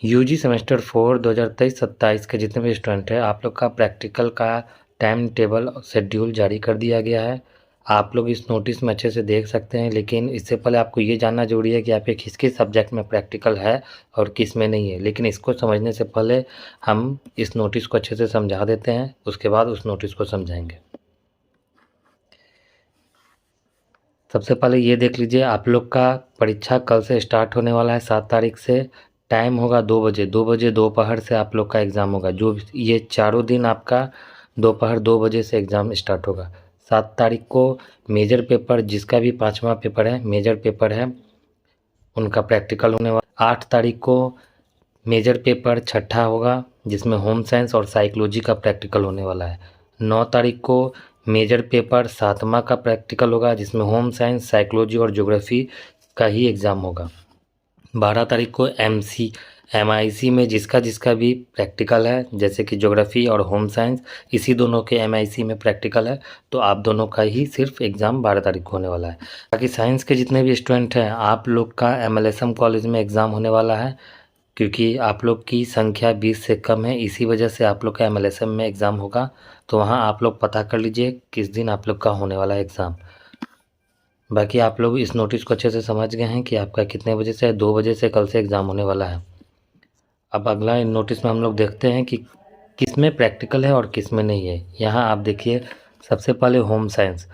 UG semester 4 2023-27 के जितने भी स्टूडेंट हैं, आप लोग का प्रैक्टिकल का टाइम टेबल शेड्यूल जारी कर दिया गया है। आप लोग इस नोटिस में अच्छे से देख सकते हैं, लेकिन इससे पहले आपको ये जानना जरूरी है कि आपके किस किस सब्जेक्ट में प्रैक्टिकल है और किस में नहीं है। लेकिन इसको समझने से पहले हम इस नोटिस को अच्छे से समझा देते हैं, उसके बाद उस नोटिस को समझाएंगे। सबसे पहले ये देख लीजिए, आप लोग का परीक्षा कल से स्टार्ट होने वाला है 7 तारीख से। टाइम होगा 2 बजे, 2 बजे दोपहर से आप लोग का एग्ज़ाम होगा। जो ये चारों दिन आपका दोपहर 2 बजे से एग्ज़ाम स्टार्ट होगा। 7 तारीख को मेजर पेपर, जिसका भी 5वां पेपर है, मेजर पेपर है, उनका प्रैक्टिकल होने वाला। 8 तारीख को मेजर पेपर छठा होगा, जिसमें होम साइंस और साइकोलॉजी का प्रैक्टिकल होने वाला है। 9 तारीख को मेजर पेपर 7वां का प्रैक्टिकल होगा, जिसमें होम साइंस, साइकोलॉजी और ज्योग्राफी का ही एग्ज़ाम होगा। 12 तारीख को MIC में जिसका भी प्रैक्टिकल है, जैसे कि ज्योग्राफी और होम साइंस, इसी दोनों के MIC में प्रैक्टिकल है, तो आप दोनों का ही सिर्फ एग्ज़ाम 12 तारीख को होने वाला है। बाकी साइंस के जितने भी स्टूडेंट हैं, आप लोग का MLSM कॉलेज में एग्ज़ाम होने वाला है, क्योंकि आप लोग की संख्या 20 से कम है, इसी वजह से आप लोग का MLSM में एग्ज़ाम होगा। तो वहाँ आप लोग पता कर लीजिए किस दिन आप लोग का होने वाला है एग्ज़ाम। बाकी आप लोग इस नोटिस को अच्छे से समझ गए हैं कि आपका कितने बजे से, 2 बजे से कल से एग्ज़ाम होने वाला है। अब अगला इन नोटिस में हम लोग देखते हैं कि किस में प्रैक्टिकल है और किस में नहीं है। यहाँ आप देखिए, सबसे पहले होम साइंस।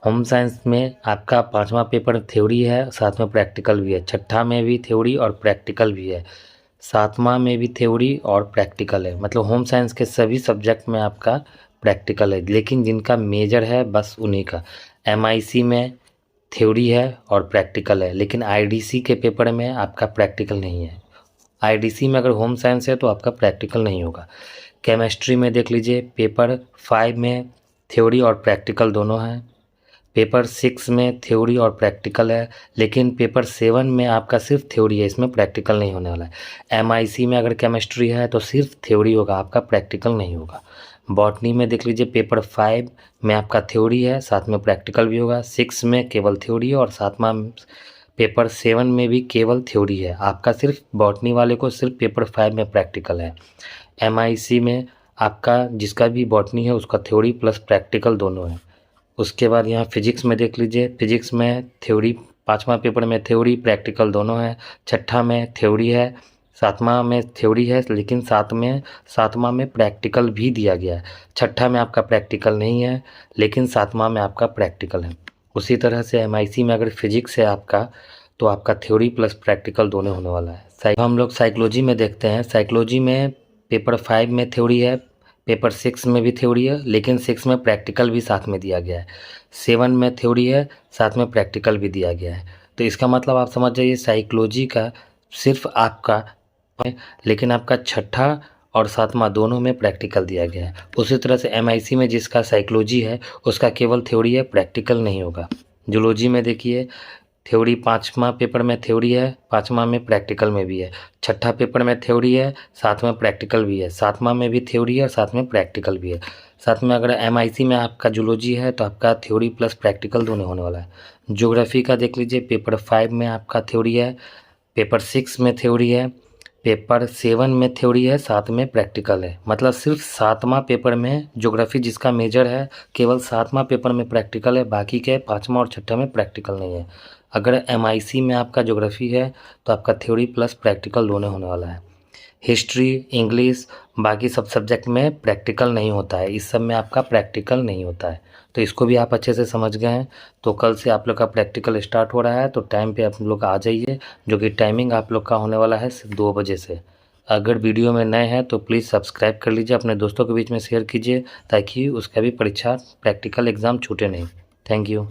होम साइंस में आपका 5वां पेपर थ्योरी है, साथ में प्रैक्टिकल भी है। छठा में भी थ्योरी और प्रैक्टिकल भी है। 7वां में भी थ्योरी और प्रैक्टिकल है। मतलब होम साइंस के सभी सब्जेक्ट में आपका प्रैक्टिकल है, लेकिन जिनका मेजर है बस उन्हीं का। MIC में थ्योरी है और प्रैक्टिकल है, लेकिन IDC के पेपर में आपका प्रैक्टिकल नहीं है। IDC में अगर होम साइंस है तो आपका प्रैक्टिकल नहीं होगा। केमिस्ट्री में देख लीजिए, पेपर 5 में थ्योरी और प्रैक्टिकल दोनों हैं। पेपर 6 में थ्योरी और प्रैक्टिकल है, लेकिन पेपर 7 में आपका सिर्फ थ्योरी है, इसमें प्रैक्टिकल नहीं होने वाला है। MIC में अगर केमिस्ट्री है तो सिर्फ थ्योरी होगा, आपका प्रैक्टिकल नहीं होगा। बॉटनी में देख लीजिए, पेपर 5 में आपका थ्योरी है, साथ में प्रैक्टिकल भी होगा। 6 में केवल थ्योरी है और 7वां पेपर 7 में भी केवल थ्योरी है। आपका सिर्फ बॉटनी वाले को सिर्फ पेपर 5 में प्रैक्टिकल है। MIC में आपका जिसका भी बॉटनी है उसका थ्योरी प्लस प्रैक्टिकल दोनों है। उसके बाद यहाँ फिजिक्स में देख लीजिए, फिजिक्स में थ्योरी, 5वां पेपर में थ्योरी प्रैक्टिकल दोनों है। छठा में थ्योरी है, 7वां में थ्योरी है, लेकिन 7वां में प्रैक्टिकल भी दिया गया है। छठा में आपका प्रैक्टिकल नहीं है, लेकिन 7वां में आपका प्रैक्टिकल है। उसी तरह से MIC में अगर फिजिक्स है आपका, तो आपका थ्योरी प्लस प्रैक्टिकल दोनों होने वाला है। हम लोग साइकोलॉजी में देखते हैं। साइकोलॉजी में पेपर 5 में थ्योरी है, पेपर 6 में भी थ्योरी है, लेकिन 6 में प्रैक्टिकल भी साथ में दिया गया है। 7 में थ्योरी है, साथ में प्रैक्टिकल भी दिया गया है। तो इसका मतलब आप समझ जाइए, साइकोलॉजी का सिर्फ आपका, लेकिन आपका छठा और 7वां दोनों में प्रैक्टिकल दिया गया है। उसी तरह से MIC में जिसका साइकोलॉजी है उसका केवल थ्योरी है, प्रैक्टिकल नहीं होगा। जूलॉजी में देखिए, थ्योरी 5वां पेपर में थ्योरी है, 5वां में प्रैक्टिकल में भी है। छठा पेपर में थ्योरी है, साथ में प्रैक्टिकल भी है। 7वां में भी थ्योरी है और साथ में प्रैक्टिकल भी है। साथ में अगर MIC में आपका जूलॉजी है तो आपका थ्योरी प्लस प्रैक्टिकल दोनों होने वाला है। ज्योग्राफी का देख लीजिए, पेपर 5 में आपका थ्योरी है, पेपर 6 में थ्योरी है, पेपर 7 में थ्योरी है, साथ में प्रैक्टिकल है। मतलब सिर्फ 7वां पेपर में ज्योग्राफी जिसका मेजर है, केवल 7वां पेपर में प्रैक्टिकल है, बाकी के 5वां और छठा में प्रैक्टिकल नहीं है। अगर MIC में आपका ज्योग्राफी है तो आपका थ्योरी प्लस प्रैक्टिकल दोनों होने वाला है। हिस्ट्री, इंग्लिश, बाकी सब सब्जेक्ट में प्रैक्टिकल नहीं होता है, इस सब में आपका प्रैक्टिकल नहीं होता है। तो इसको भी आप अच्छे से समझ गए हैं। तो कल से आप लोग का प्रैक्टिकल स्टार्ट हो रहा है, तो टाइम पे आप लोग आ जाइए, जो कि टाइमिंग आप लोग का होने वाला है 2 बजे से। अगर वीडियो में नए हैं तो प्लीज़ सब्सक्राइब कर लीजिए, अपने दोस्तों के बीच में शेयर कीजिए, ताकि उसका भी परीक्षा प्रैक्टिकल एग्ज़ाम छूटे नहीं। Thank you.